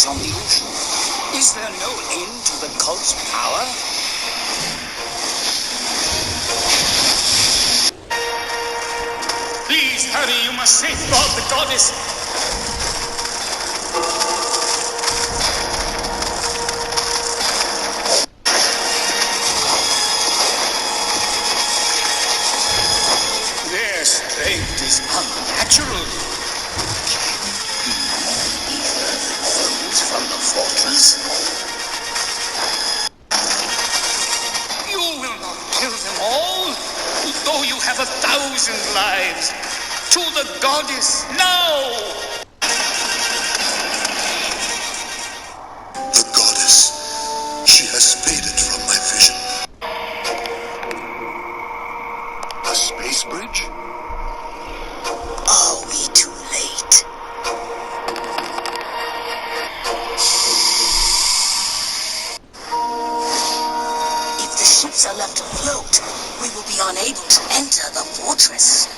on the ocean. Is there no end to the cult's power? Please hurry, you must safeguard the goddess. Their strength is unnatural. From the fortress? You will not kill them all, though you have 1,000 lives. To the goddess, now! The goddess. She has faded from my vision. A space bridge? Are we too late? If the ships are left afloat, we will be unable to enter the fortress.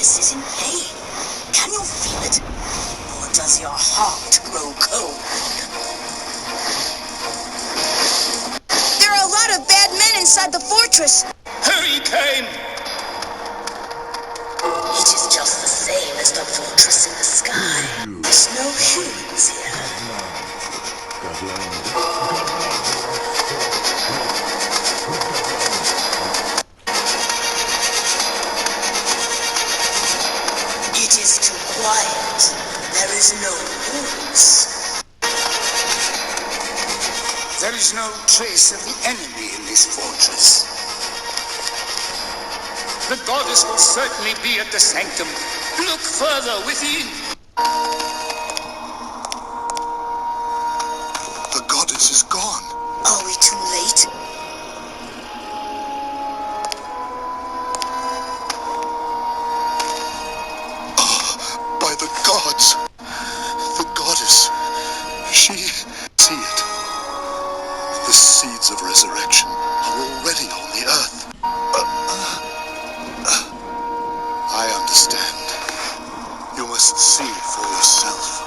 Is in pain. Can you feel it? Or does your heart grow cold? There are a lot of bad men inside the fortress. Hurricane! It is just the same as the fortress in the sky. There's no humans here. It is too quiet. There is no rules. There is no trace of the enemy in this fortress. The goddess will certainly be at the sanctum. Look further within. The goddess is gone. Are we too late? By the gods! The goddess. She... See it. The seeds of resurrection are already on the earth. I understand. You must see for yourself.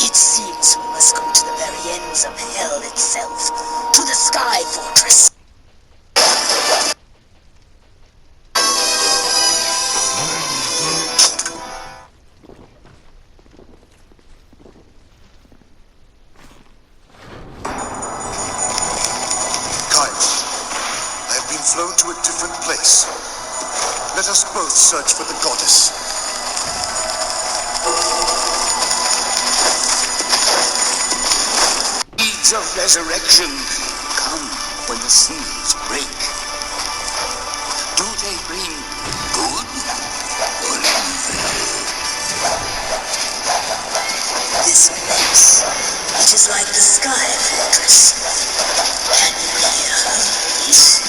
It seems we must go to the very ends of hell itself, to the Sky Fortress. Flown to a different place. Let us both search for the goddess. Seeds of resurrection come when the seas break. Do they bring good or evil? This place, it is like the Sky Fortress. Can you hear her voice?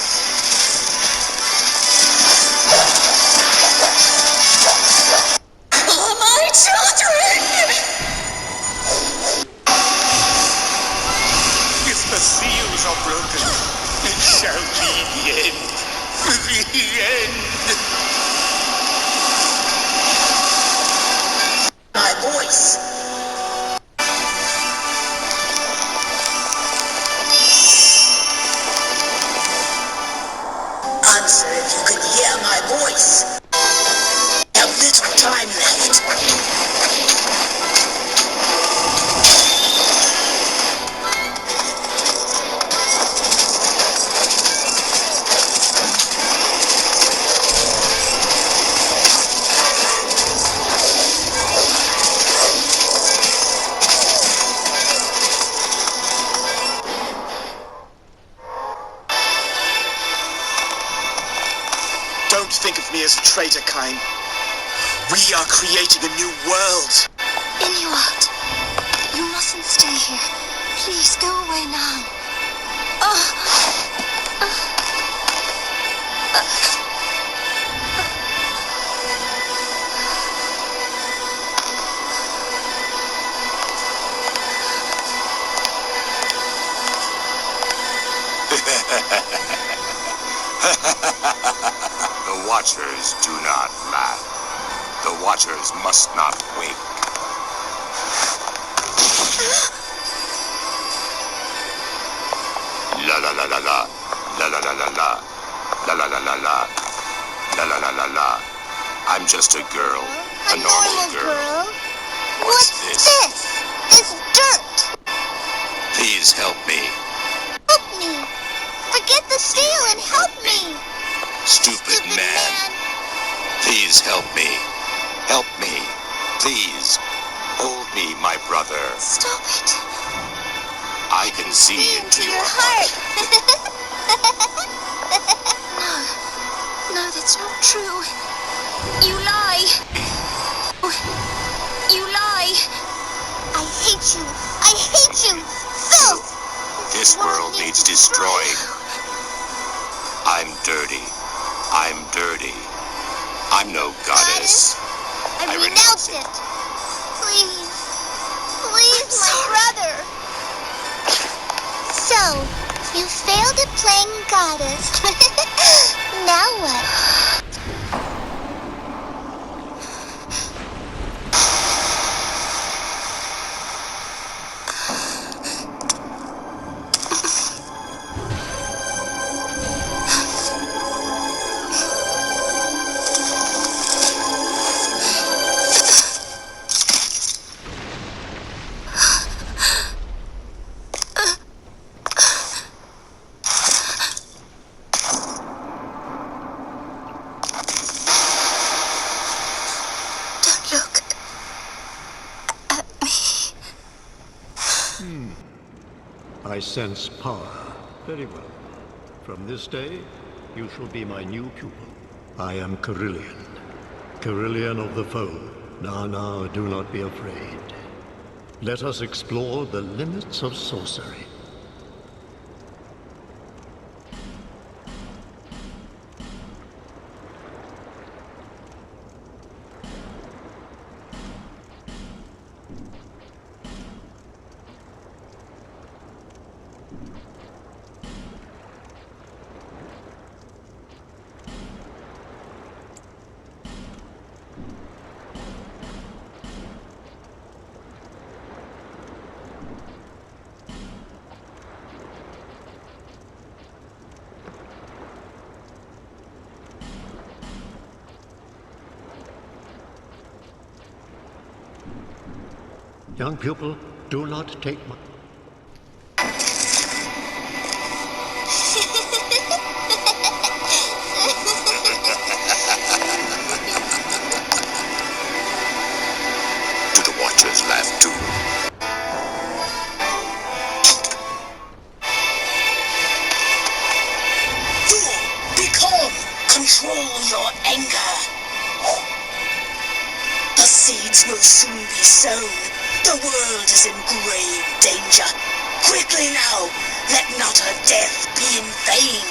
The seals are broken. It shall be the end. The end. My voice. Answer if you can hear my voice. We have little time left. think of me as a traitor, Kain. We are creating a new world. Inuart, you mustn't stay here. Please go away now. The Watchers do not laugh. The Watchers must not wake. La la la la la, la la la la la, la la la la la, la la la la la. I'm just a girl, a normal girl. What's this? It's dirt. Please help me. Help me. Forget the steel and help me. Stupid man. Please help me. Help me. Please. Hold me, my brother. Stop it. I can see into your heart. No, that's not true. You lie. You lie. I hate you. I hate you. Filth. This world needs destroying. I'm dirty. I'm dirty. I'm no goddess. I renounce it. Please. Please, my brother. So, you failed at playing goddess. Now what? I sense power. Very well. From this day, you shall be my new pupil. I am Carillion. Carillion of the Fold. Now, do not be afraid. Let us explore the limits of sorcery. Young pupil, do not take my... Do the Watchers laugh too? Fool, be calm. Control your anger. The seeds will soon be sown. The world is in grave danger. Quickly now, let not her death be in vain.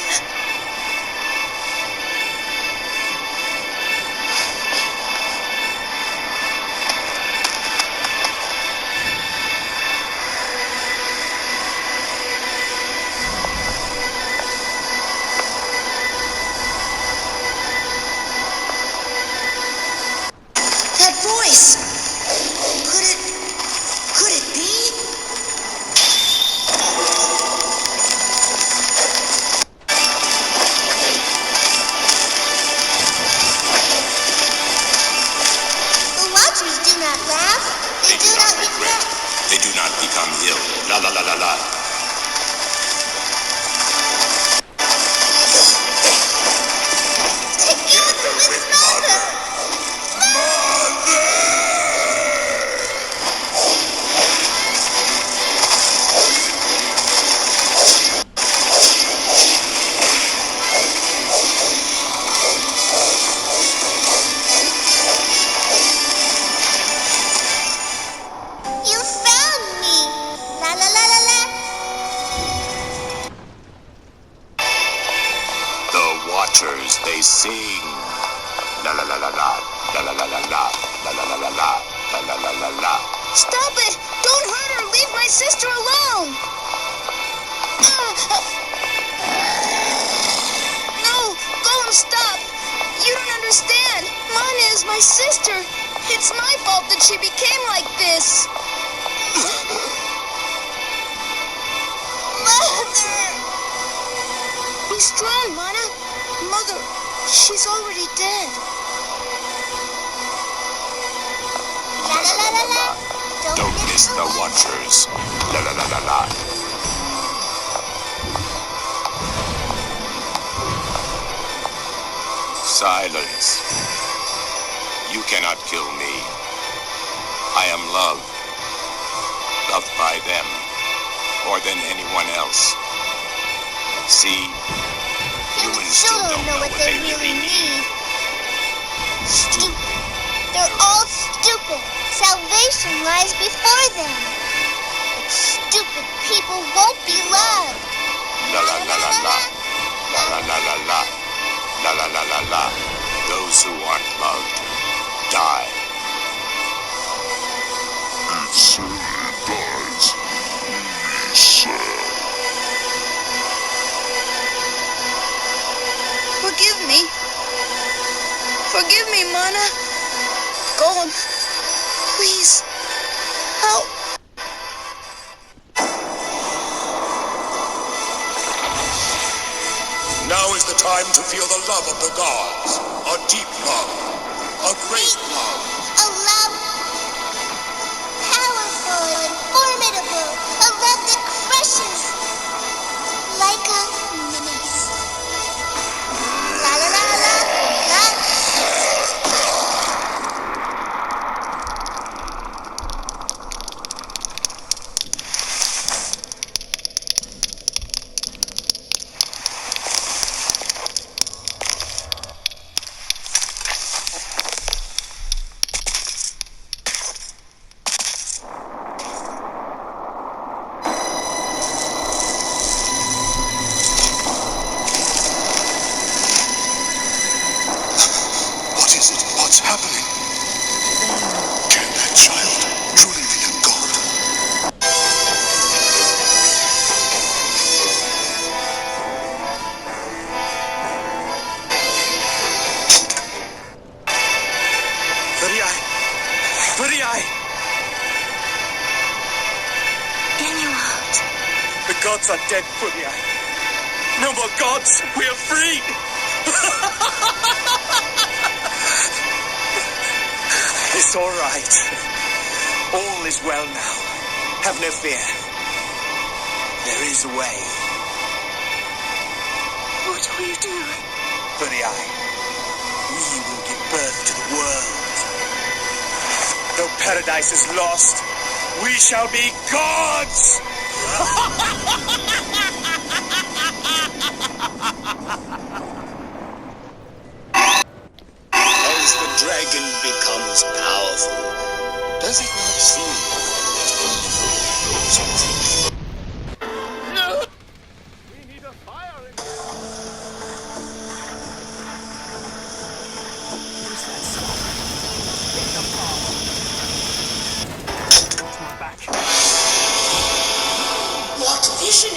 That voice! Could it be? watchers, they sing. La la la la la, la la la la la, la la la la la, la la la la la. Stop it! Don't hurt her! Leave my sister alone! No! Golem, stop! You don't understand! Mana is my sister! It's my fault that she became like this! Mother! Be strong, Mana! Mother, she's already dead. La la la la la! Don't miss the watchers. La la la la la. Silence. You cannot kill me. I am loved. Loved by them. More than anyone else. See? Humans still don't know what they really need. Stupid. They're all stupid. Salvation lies before them. But stupid people won't be loved. La la la la la. La la la la la. La la la la la. Those who aren't loved die. It's dies. We say. Forgive me. Forgive me, Mana. Golem, please, help. Now is the time to feel the love of the gods. A deep love. A great love. A love powerful and formidable. A love that crushes like a menace. La la la la la. What is it? What's happening? Can that child truly be a god? Furiai! Inuart. The gods are dead, Furiai. No more gods. We are free. It's all right. All is well now. Have no fear. There is a way. What will you do? Furiai, we will give birth to the world. Though paradise is lost, we shall be gods! As the dragon becomes powerful, does it not seem that those who think What vision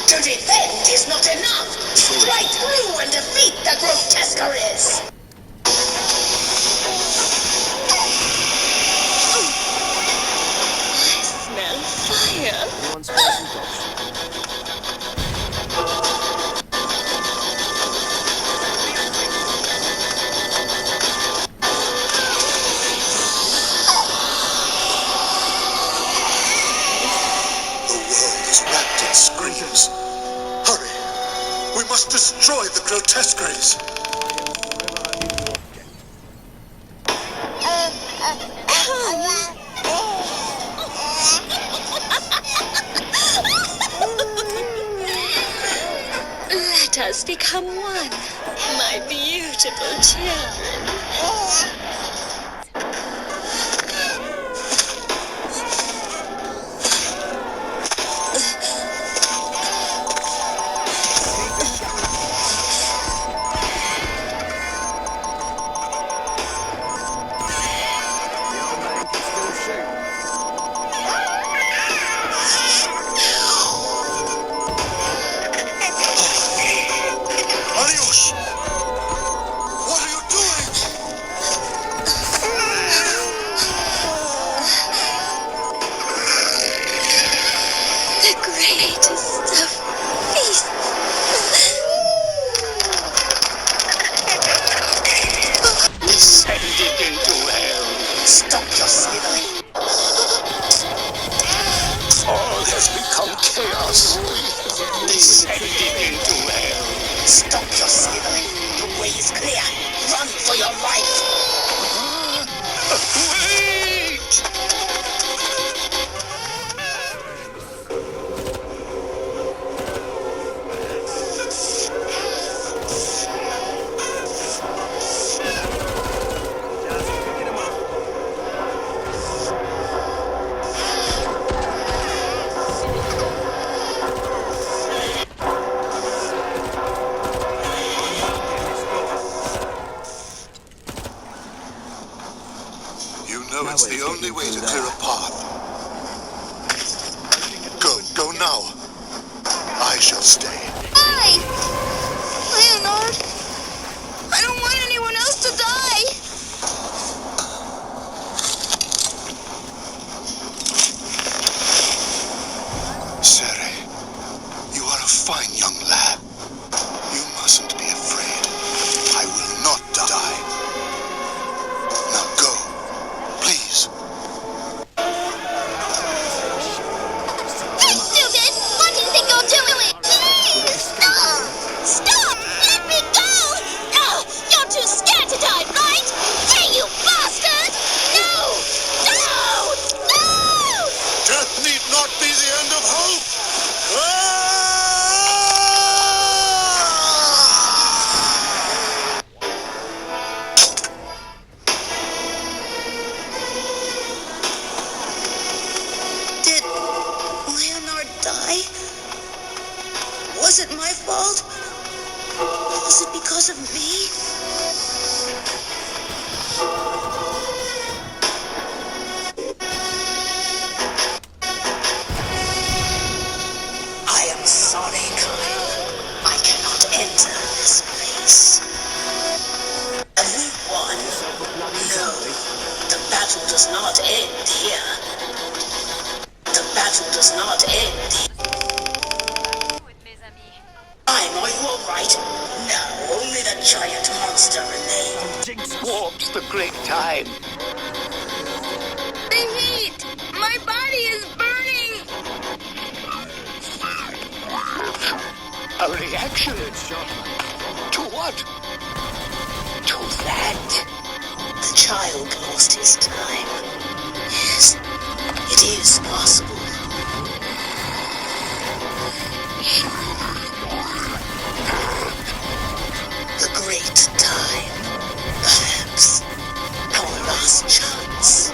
To defend is not enough. Strike through and defeat the grotesqueries. I smell fire. Anyone spare some dogs? Screams. Hurry! We must destroy the grotesqueries. Let us become one, my beautiful children. Stop your slithering. All has become chaos. Descending into hell. Stop your slithering. The way is clear. Run for your life. Wait! It's the only way to clear a path. Go now. I shall stay. Hey! Leonard! I don't want anyone else to die! Sere, you are a fine young lad. You mustn't be afraid. I will not die. Now go. Please. Hey, stupid! What do you think you're doing? Please! Stop! Stop! Let me go! No! You're too scared to die, right? Hey, you bastard! No! No! No! Death need not be the end of hope. Did Leonard die? Was it my fault? Was it because of me? I am sorry, Kyle. I cannot enter this place. Have we won? No. The battle does not end here. The battle does not end here. Are you alright? No, only the giant monster remains. Warps the great time. The heat! My body is burning! A reaction. To what? To that. The child lost his time. Yes, it is possible. The great time. Perhaps our last chance.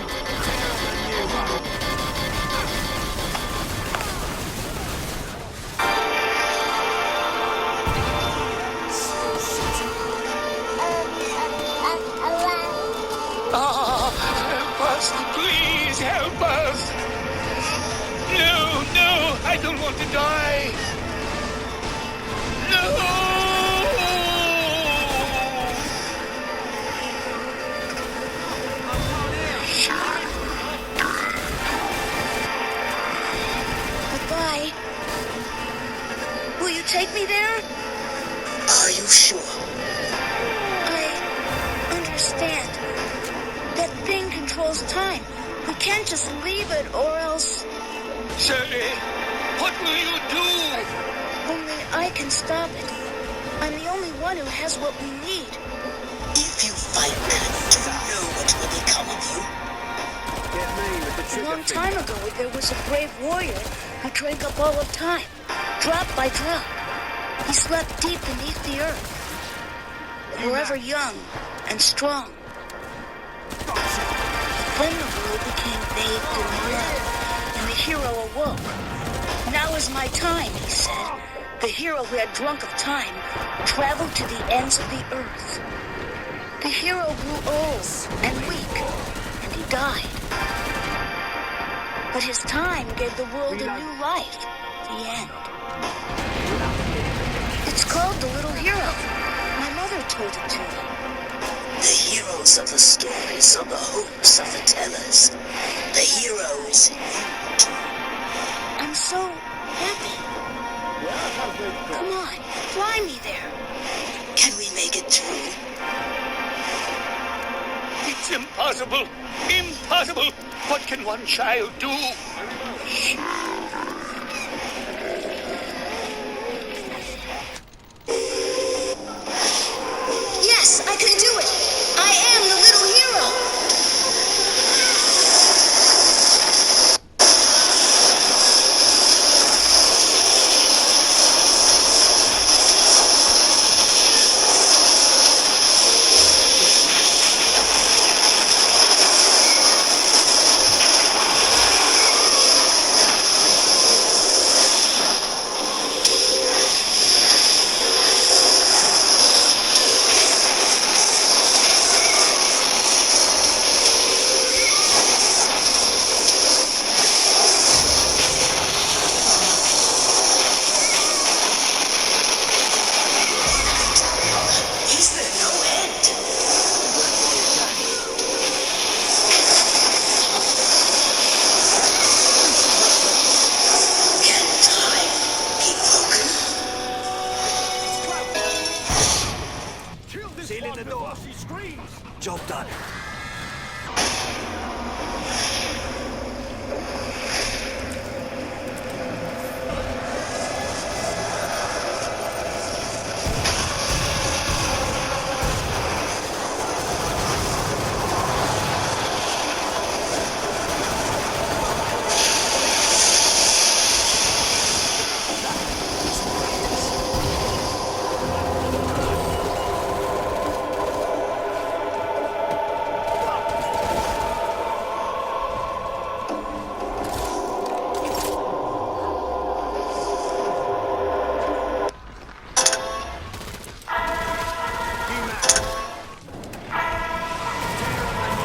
Help us. Please help us. No, I don't want to die. take me there? Are you sure? I understand. That thing controls time. We can't just leave it, or else... Shirley, what will you do? Only I can stop it. I'm the only one who has what we need. If you fight that, do you know what will become of you? A long time ago, there was a brave warrior who drank up all of time, drop by drop. He slept deep beneath the earth, forever young and strong. Then the world became bathed in blood, and the hero awoke. Now is my time, he said. The hero who had drunk of time traveled to the ends of the earth. The hero grew old and weak, and he died. But his time gave the world a new life, the end. It's called The Little Hero. My mother told it to me. The heroes of the stories are the hopes of the tellers. The hero is in you too. I'm so happy. Come on, fly me there. Can we make it through? It's impossible. Impossible. What can one child do? Yes, I can do it. I am the little hero. Job done.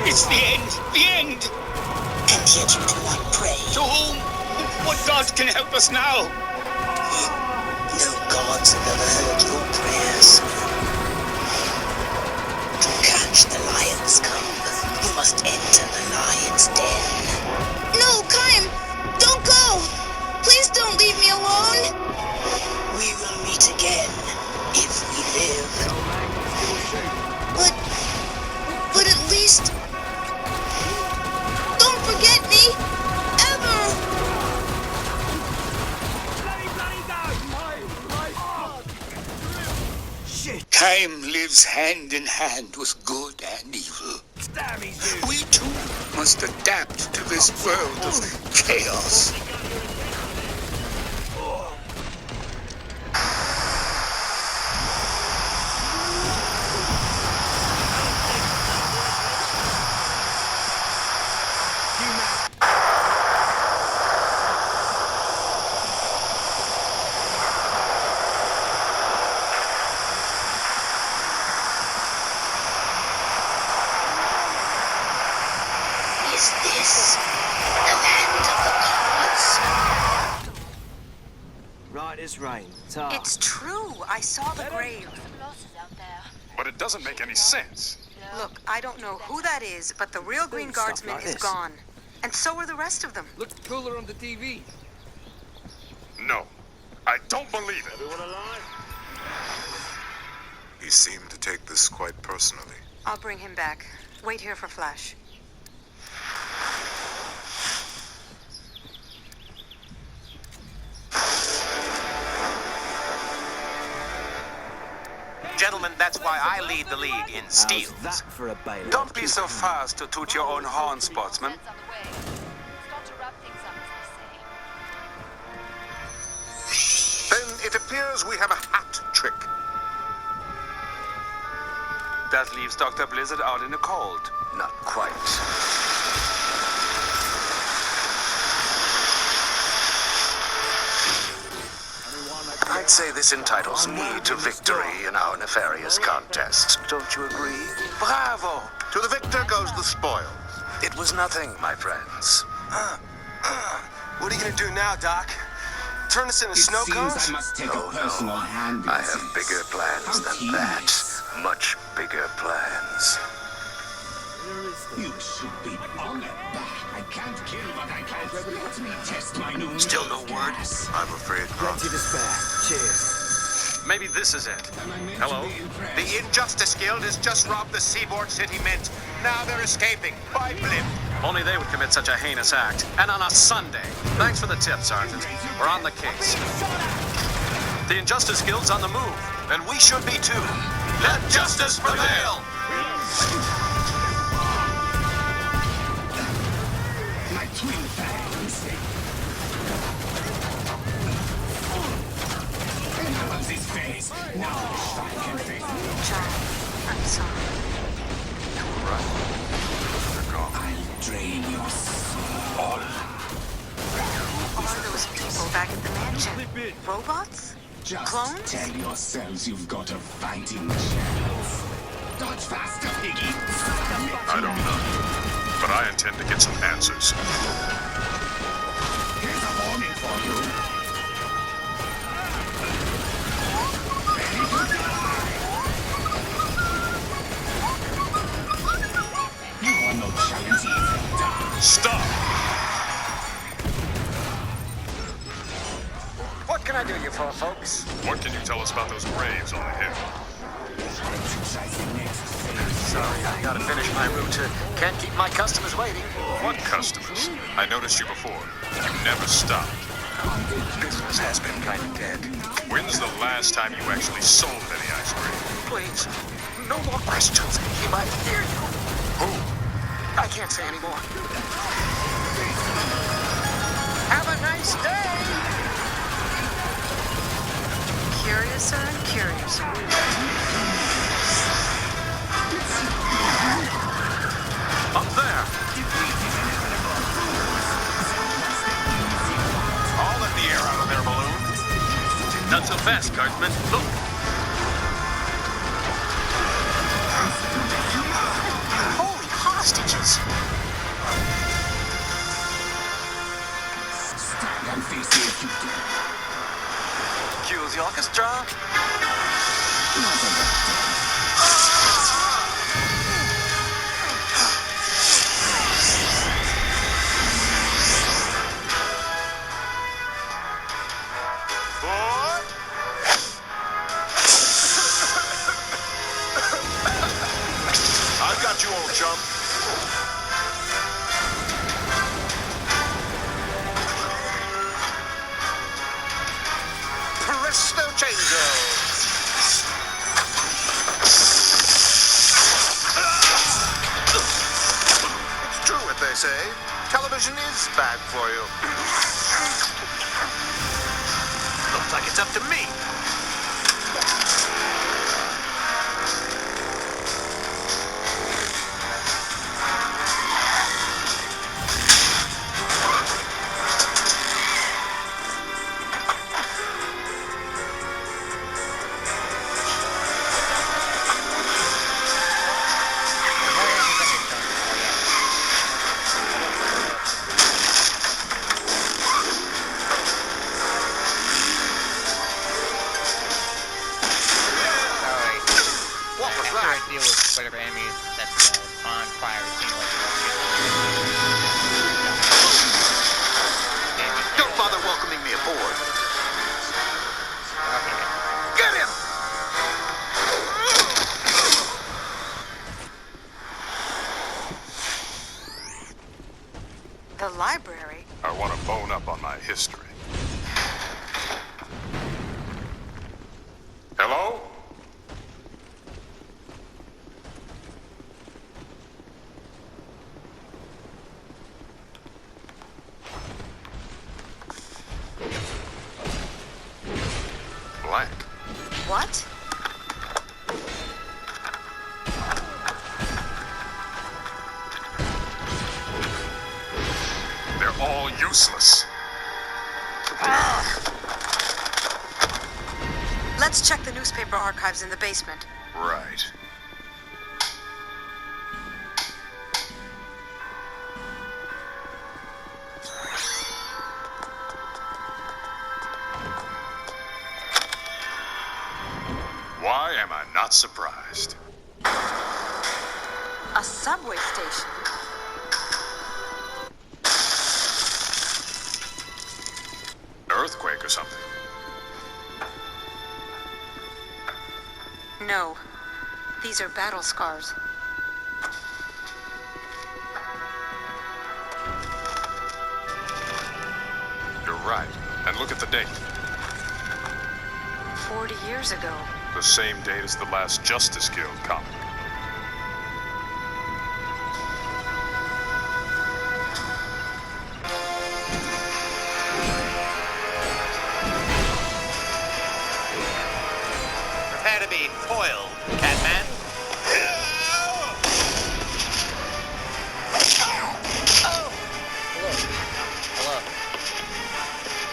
It's the end. The end. And yet you do not pray. To whom? What God can help us now? No gods have ever heard your prayers. To catch the lion's cub, you must enter the lion's den. No, Kaim, don't go. Please don't leave me alone. We will meet again, if we live. But at least... Don't forget me, ever. Shit! Time lives hand in hand with good and evil. We too must adapt to this world of chaos. Is this the land of the gods? Right as rain. It's true. I saw the grave. But it doesn't make any sense. Look, I don't know who that is, but the real Green Stuff Guardsman like is this. gone. And so are the rest of them. Looks cooler on the TV. No, I don't believe it. He seemed to take this quite personally. I'll bring him back. Wait here for Flash. Gentlemen, that's why I lead the league in steals. Don't be so fast to toot your own horn, sportsman. Then it appears we have a hat trick. That leaves Dr. Blizzard out in the cold. Not quite. I'd say this entitles me to victory in our nefarious contest. Don't you agree? Bravo! To the victor goes the spoils. It was nothing, my friends. What are you gonna do now, Doc? Turn us into snow cones? I have bigger plans than that. Much bigger plans. You should be honored. I can't kill what I can't. Let me test my new Still no word? I'm afraid not. Cheers. Maybe this is it. Hello? The Injustice Guild has just robbed the Seaboard City Mint. Now they're escaping by blimp. Only they would commit such a heinous act. And on a Sunday. Thanks for the tip, Sergeant. We're on the case. The Injustice Guild's on the move. And we should be too. Let justice prevail! My twin fangs. Now on his face. Now I can face me. John, I'm sorry. You were right. They're gone. I'll drain your soul. Who are those people back at the mansion? Robots? Just Clones? tell yourselves you've got a fighting chance. Dodge faster, piggy. I don't know. But I intend to get some answers. Here's a warning for you. Ready to die. You are no challenge either. Stop! What can I do you for, folks? What can you tell us about those graves on the hill? Sorry, I gotta finish my route. Can't keep my customers waiting. What customers? I noticed you before. You never stop. Business has been kind of dead. When's the last time you actually sold any ice cream? Please, no more questions. He might hear you. Who? I can't say anymore. Have a nice day! Curiouser and curiouser. Up there! I'll let the air out of their balloon. Not so fast, Cartman. Look! Holy hostages! Stand and face me if you dare. Cue the orchestra. I've got you, old chum. Presto chango. It's true what they say. Television is bad for you. Looks like it's up to me. history. Hello? Blank. What? They're all useless. Let's check the newspaper archives in the basement. Right. Why am I not surprised? A subway station? Earthquake or something? No. These are battle scars. You're right. And look at the date. 40 years ago. The same date as the last Justice Guild comic. Prepare to be foiled, Catman. Hello.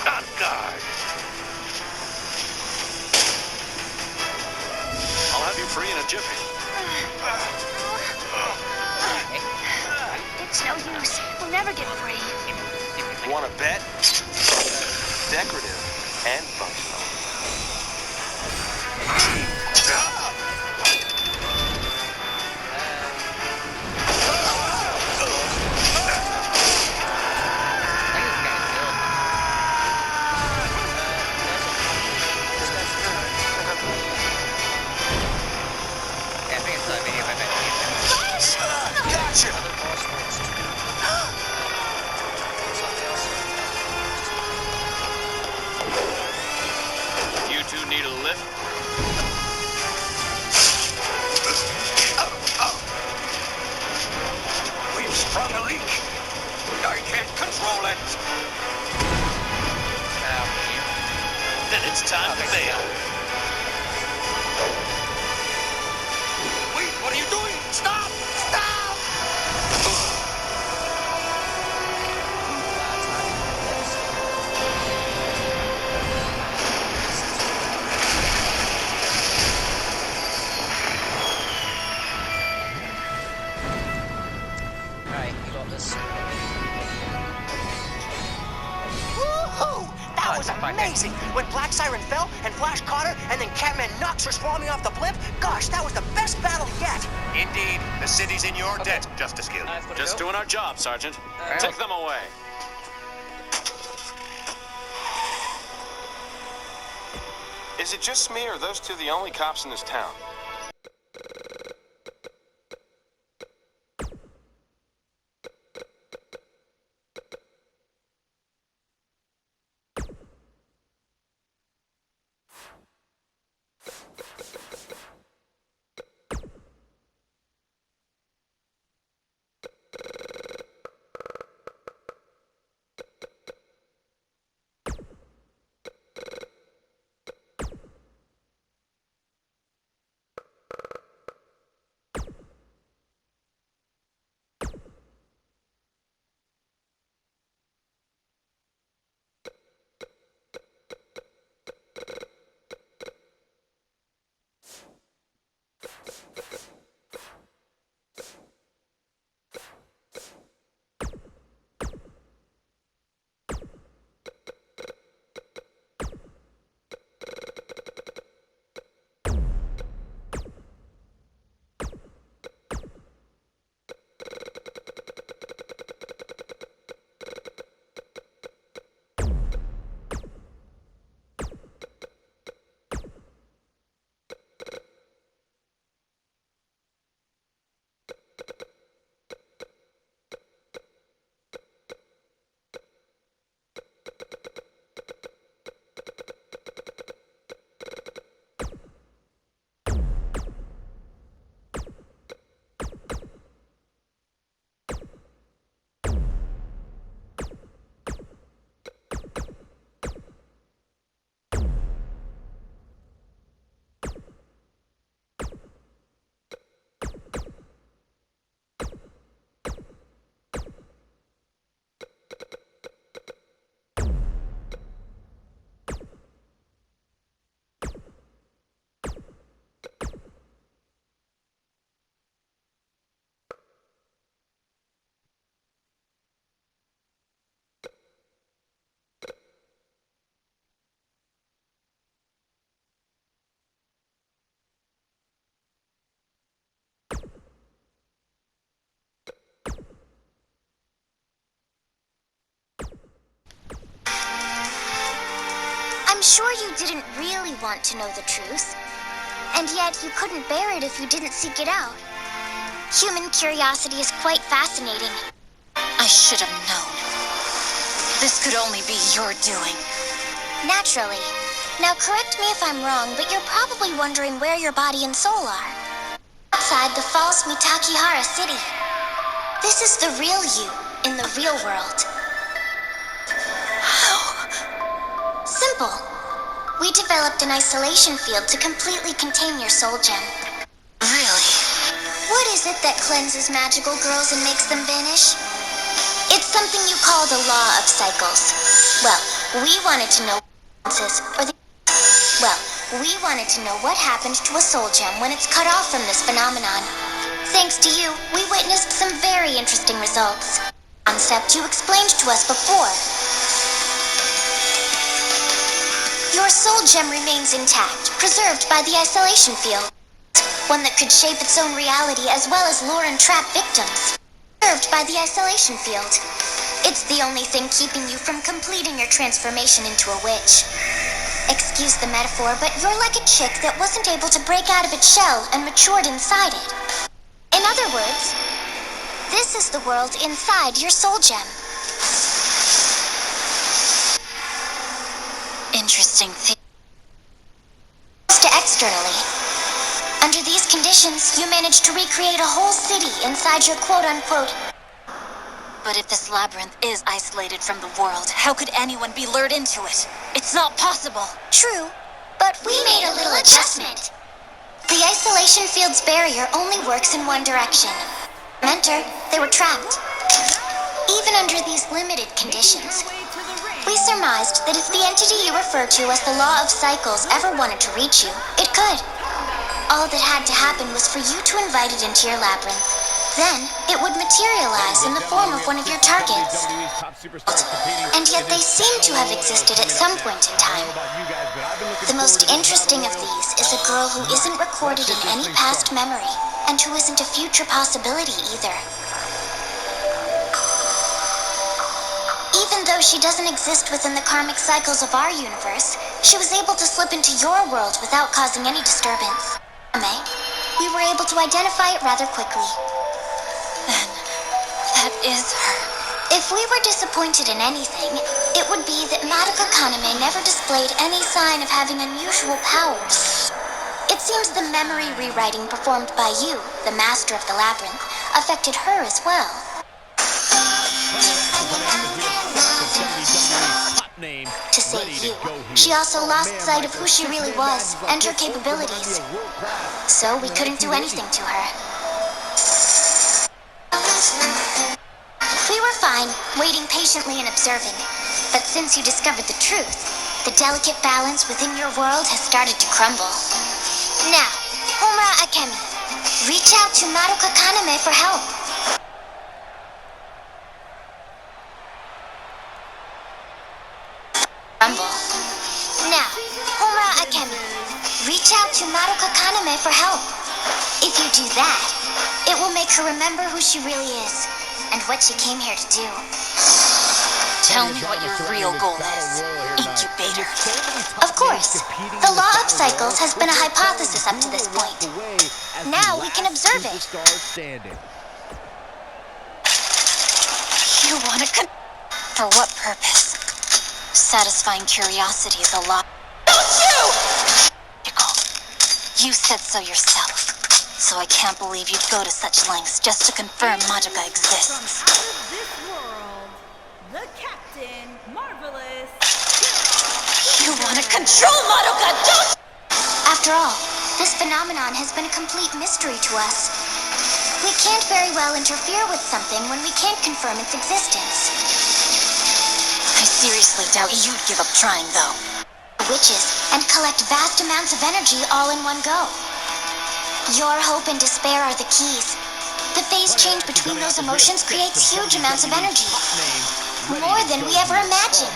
That guy. I'll have you free in a jiffy. It's no use. We'll never get free. Want to bet? Decorative and functional. Gotcha! You two need a lift? We've sprung a leak. I can't control it. Then it's time to bail. Wait, what are you doing? Stop! Stop! Right, you got this. Woohoo! That was amazing! When Black Siren fell, and Flash caught her, and then Catman knocks her swarming off the blimp, gosh, that was the best battle yet! Indeed, the city's in your debt, Justice Guild. Just doing our job, Sergeant. Take them away. Is it just me, or are those two the only cops in this town? I'm sure you didn't really want to know the truth. And yet you couldn't bear it if you didn't seek it out. Human curiosity is quite fascinating. I should have known. This could only be your doing. Naturally. Now correct me if I'm wrong, but you're probably wondering where your body and soul are. Outside the false Mitakihara city. This is the real you in the real world. How? Simple. We developed an isolation field to completely contain your soul gem. Really? What is it that cleanses magical girls and makes them vanish? It's something you call the law of cycles. Well, we wanted to know what happened to a soul gem when it's cut off from this phenomenon. Thanks to you, we witnessed some very interesting results. Concept you explained to us before. Your soul gem remains intact, preserved by the isolation field. One that could shape its own reality as well as lure and trap victims. Preserved by the isolation field. It's the only thing keeping you from completing your transformation into a witch. Excuse the metaphor, but you're like a chick that wasn't able to break out of its shell and matured inside it. In other words, this is the world inside your soul gem. Interesting thing. To externally. Under these conditions, you managed to recreate a whole city inside your quote-unquote. But if this labyrinth is isolated from the world, how could anyone be lured into it? It's not possible. True, but we made a little adjustment. The isolation field's barrier only works in one direction. Enter, they were trapped. Even under these limited conditions, we surmised that if the entity you refer to as the Law of Cycles ever wanted to reach you, it could. All that had to happen was for you to invite it into your labyrinth. Then, it would materialize in the form of one of your targets. And yet they seem to have existed at some point in time. The most interesting of these is a girl who isn't recorded in any past memory, and who isn't a future possibility either. Even though she doesn't exist within the karmic cycles of our universe, she was able to slip into your world without causing any disturbance. We were able to identify it rather quickly. Then, that is her. If we were disappointed in anything, it would be that Madoka Kaname never displayed any sign of having unusual powers. It seems the memory rewriting performed by you, the master of the labyrinth, affected her as well. To save you, she also lost sight of who she really was and her capabilities. So we couldn't do anything to her. We were fine, waiting patiently and observing. But since you discovered the truth, the delicate balance within your world has started to crumble. Now, Homura Akemi, reach out to Madoka Kaname for help. Rumble. Now, Homura Akemi, reach out to Madoka Kaname for help. If you do that, it will make her remember who she really is, and what she came here to do. Tell me what your real goal is, Incubator. Of course. The Law of Cycles has been a hypothesis up to this point. Now we can observe it. You want to for what purpose? Satisfying curiosity is a lot. Don't you! You said so yourself. So I can't believe you'd go to such lengths just to confirm Madoka exists. From out of this world, the Captain Marvelous. You want to control Madoka, don't you? After all, this phenomenon has been a complete mystery to us. We can't very well interfere with something when we can't confirm its existence. I seriously doubt you'd give up trying, though. Witches, and collect vast amounts of energy all in one go. Your hope and despair are the keys. The phase change between those emotions creates huge amounts of energy. More than we ever imagined.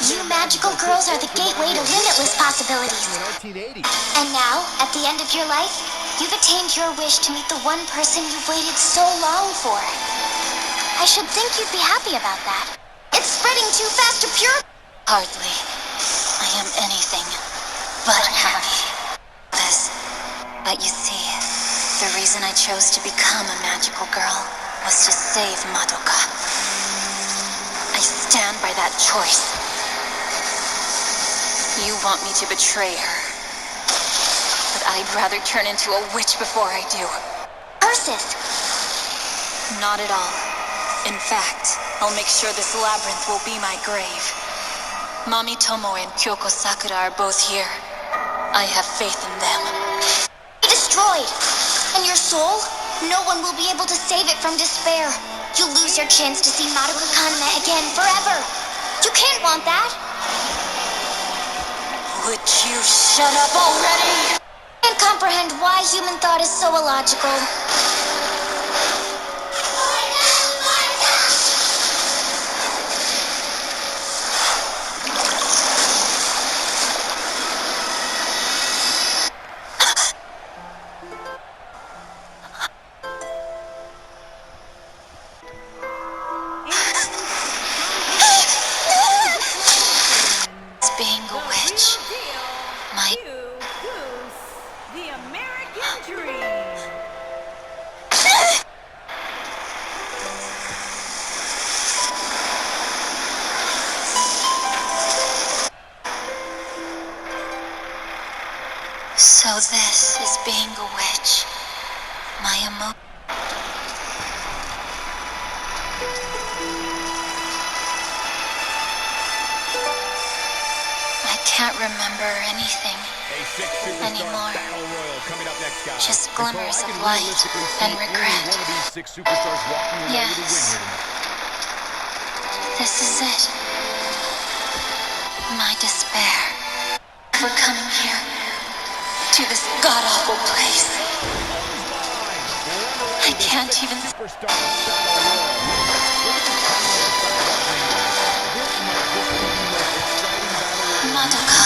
You magical girls are the gateway to limitless possibilities. And now, at the end of your life, you've attained your wish to meet the one person you've waited so long for. I should think you'd be happy about that. It's spreading too fast to pure... Hardly. I am anything but happy. But you see, the reason I chose to become a magical girl was to save Madoka. I stand by that choice. You want me to betray her, but I'd rather turn into a witch before I do. Curses! Not at all. In fact, I'll make sure this labyrinth will be my grave. Mami Tomo and Kyoko Sakura are both here. I have faith in them. Destroyed! And your soul? No one will be able to save it from despair. You'll lose your chance to see Madoka Kaname again forever. You can't want that. Would you shut up already? I can't comprehend why human thought is so illogical. Being a witch. My... The American Dream. So this is being a witch. My I can't remember anything anymore. Just glimmers of light and regret. Yes. This is it. My despair for coming here to this god-awful place. I can't even... Madoka,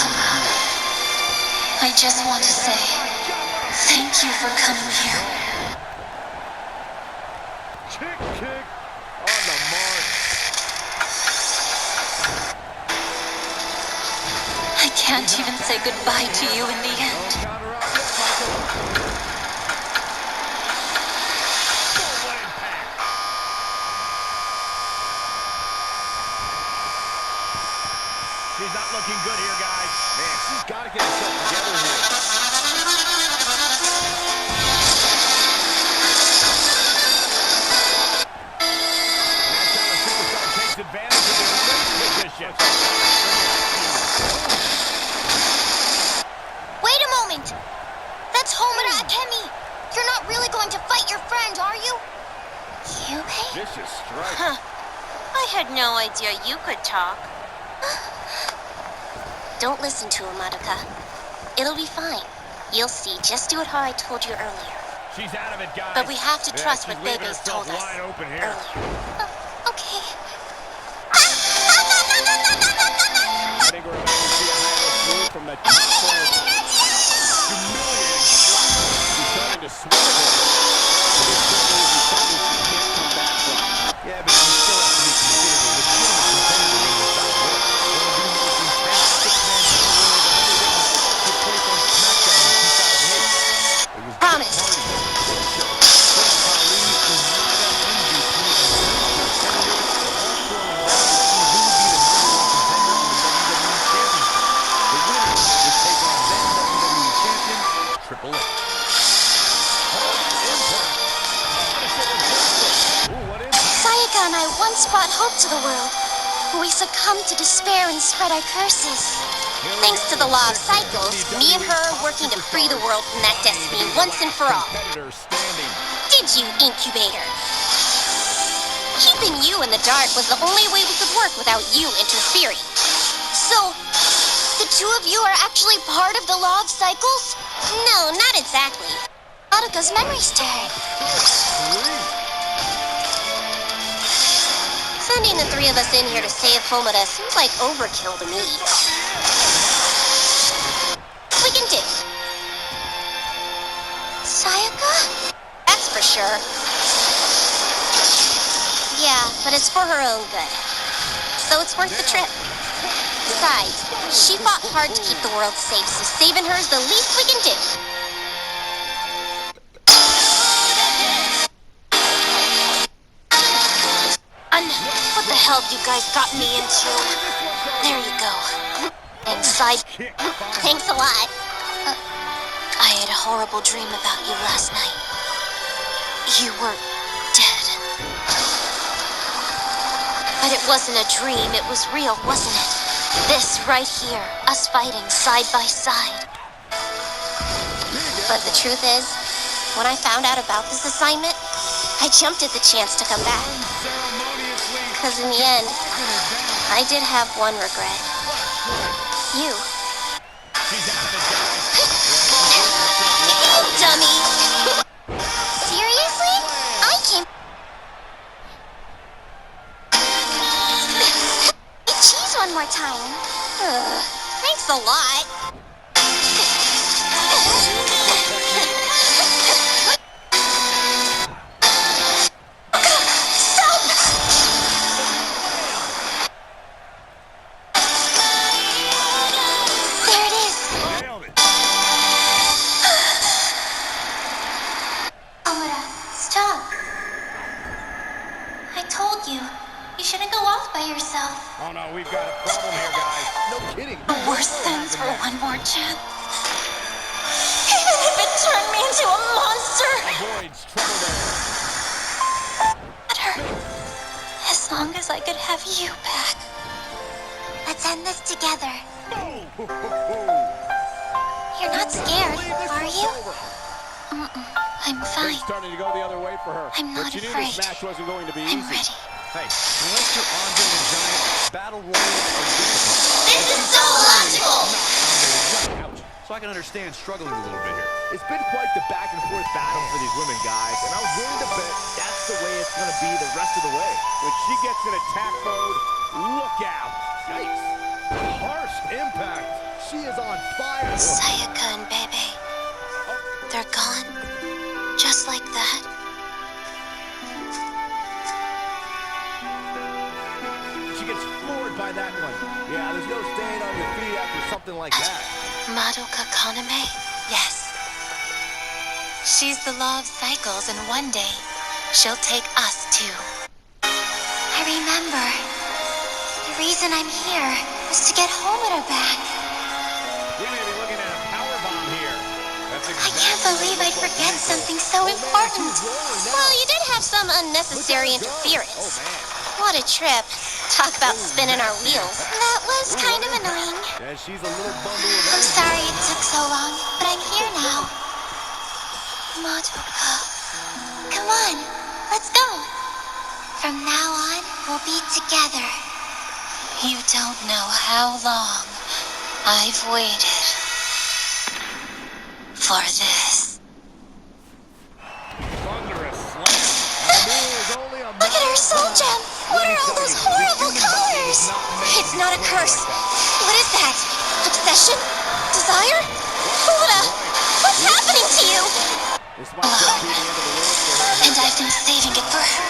I just want to say thank you for coming here. Kick on the mark. I can't even say goodbye to you in the end. She's not looking good here, guys. Man, she's got to get herself together here. That's how the superstar takes advantage of their ring position. Wait a moment! That's Homura Akemi! You're not really going to fight your friend, are you? Kyubei? Vicious strike. Huh. I had no idea you could talk. Don't listen to him, Madoka. It'll be fine. You'll see. Just do it how I told you earlier. She's out of it, guys. But we have to trust what leaving Bebe's herself told us wide open here. earlier. Okay. I think we're about to see a highlight move from the top floor. Humiliating shot. She's starting to swing it. But it's certainly something she can't come back from. Yeah, but she still has to be considered a legitimate contender in this battle. One of the most intense six-man battle royals that took place on SmackDown in 2008. It was Promise. Triple H. Sayaka and I once brought hope to the world, but we succumbed to despair and spread our curses. Thanks to the law of cycles, me and her are working to free the world from that destiny once and for all. Did you, Incubator? Keeping you in the dark was the only way we could work without you interfering. So, the two of you are actually part of the law of cycles? No, not exactly. Madoka's memory's turn. Sending the three of us in here to save Homura seems like overkill to me. We can do. Sayaka? That's for sure. Yeah, but it's for her own good. So it's worth the trip. Besides, she fought hard to keep the world safe, so saving her is the least we can do. What the hell have you guys got me into? There you go. Inside. Thanks a lot. I had a horrible dream about you last night. You were dead. But it wasn't a dream, it was real, wasn't it? This right here, us fighting side by side. But the truth is, when I found out about this assignment, I jumped at the chance to come back. Because in the end, I did have one regret. You. Dummy! Seriously? I came... Cheese one more time. Thanks a lot. Oh no, we've got a problem here, guys. No kidding. The worst sends for one more chance. Even if it turned me into a monster. Avoids trouble there. Better. As long as I could have you back. Let's end this together. You're not scared, are you? I'm fine. It's starting to go the other way for her. I'm not but you afraid. knew this match wasn't going to be I'm easy. ready. Hey, unless you're Andre the Giant, battle royals are difficult. This is so logical! Ouch. So I can understand struggling a little bit here. It's been quite the back and forth battle for these women, guys, and I was willing to bet that's the way it's going to be the rest of the way. When she gets in attack mode, look out. Yikes. Harsh impact. She is on fire. Sayaka and Bebe. They're gone. Just like that. She gets floored by that one. Yeah, there's no staying on your feet after something like that. Madoka Kaname? Yes. She's the law of cycles, and one day, she'll take us too. I remember. The reason I'm here was to get Homura back. We may be looking at a power bomb here. I can't believe I'd forget something so important. Well, you did have some unnecessary interference. What a trip. Talk about spinning our wheels. That was kind of annoying. Yeah, she's a little bundle of I'm sorry it took so long, but I'm here now. Madoka. Come on, let's go. From now on, we'll be together. You don't know how long I've waited for this. Thunderous slam. Look at her soul gem! What are all those horrible colors? It's not a curse. What is that? Obsession? Desire? Homura, what's happening to you? And I've been saving it for her.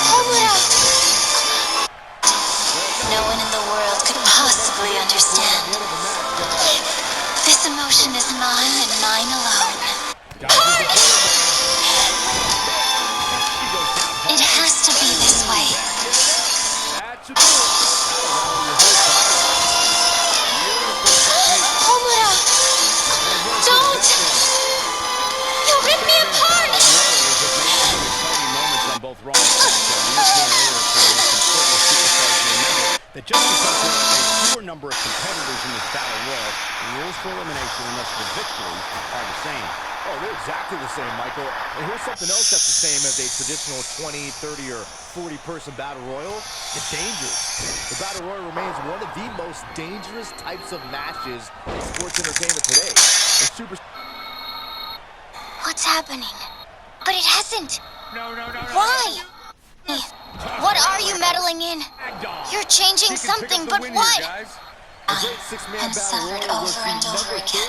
Homura! No one in the world could possibly understand. This emotion is mine and mine alone. It has to be this way. Homura! Don't! You'll rip me apart! That just because there are a fewer number of competitors in this battle royal, the rules for elimination and thus for victory are the same. Oh, they're exactly the same, Michael. And here's something else that's the same as a traditional 20, 30, or 40-person battle royal. The dangers. The battle royal remains one of the most dangerous types of matches in sports entertainment today. The super... What's happening? But it hasn't. No. Why? What are you meddling in? You're changing something, but what? And suffered over and over again.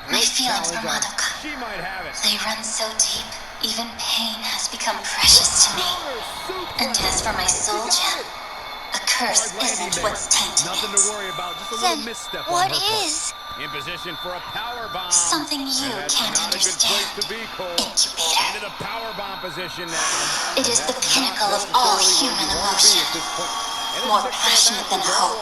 My feelings for Madoka. They run so deep. Even pain has become precious to me. And as for my soul gem, a curse isn't what's tainted Nothing to it. worry about. Just a Then little misstep what on her part. is? In position for a power bomb. Something you And that's can't not understand. a good place to be, Cole. Incubator. Into the power bomb position now. It is the That's pinnacle not of all necessarily human where you wanna be emotion. at this point. And More it's passionate than hope.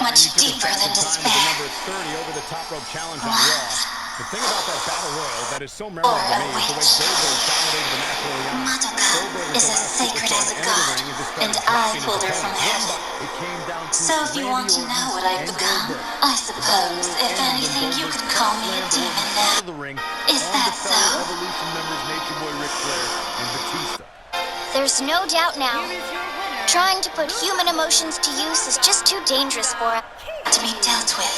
Much deeper than despair. Number 30 over the top rope challenge on Raw. The thing about that battle royal that is so memorable to me is the way Goldberg dominated the match early on. Madoka is as sacred as a god, and I pulled her from heaven. So if you want to know what I've become, I suppose, if anything, you could call me a demon now. Is that so? Evolution members Nature Boy Ric Flair and Batista. There's no doubt now. Trying to put human emotions to use is just too dangerous for us. To be dealt with.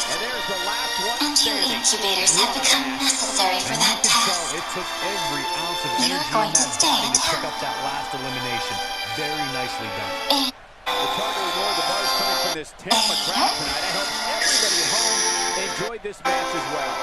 And you incubators have become necessary for that task. It took every ounce of You're energy going in to that stay body in to pick town. up that last elimination. Very nicely done. And We're talking more of the buzz coming from this Tampa crowd tonight. I hope everybody at home enjoyed this match as well.